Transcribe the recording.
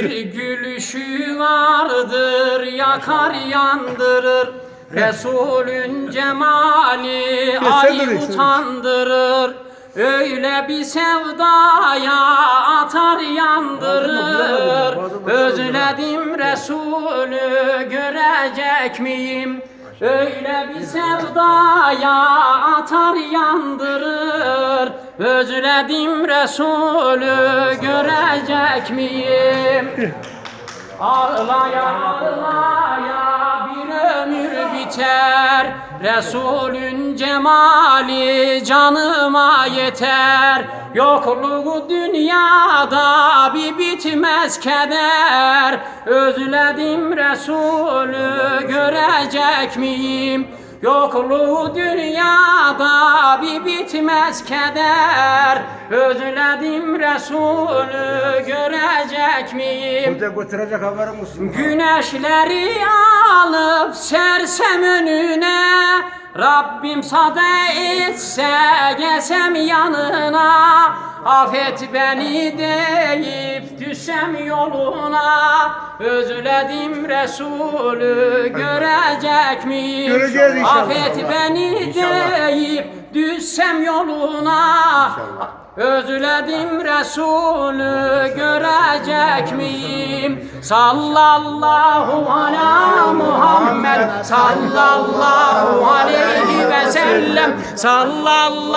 Bir gülüşü vardır, yakar yandırır. Resulün cemali ayı utandırır. Öyle bir sevdaya atar yandırır. Özledim Resulü görecek miyim? Öyle bir sevdaya atar yandırır. Özledim Resulü görecek miyim? Ağlaya ağlaya bir ömür biter. Resulün cemali canıma yeter. Yokluğu dünyada bir bitmez keder. Özledim Resulü görecek miyim? Yokluğu dünyada bir bitmez keder. Özledim Resulü görecek miyim? Güneşleri alıp sersem önüne, Rabbim sade etse gelsem yanına. Affet beni deyip düşsem yoluna. Özledim Resulü görecek miyim? Göreceğiz inşallah. Affet beni deyip düşsem yoluna. Özledim Resulü görecek miyim? Sallallahu ala Muhammed sallallahu aleyhi ve sellem sallallahu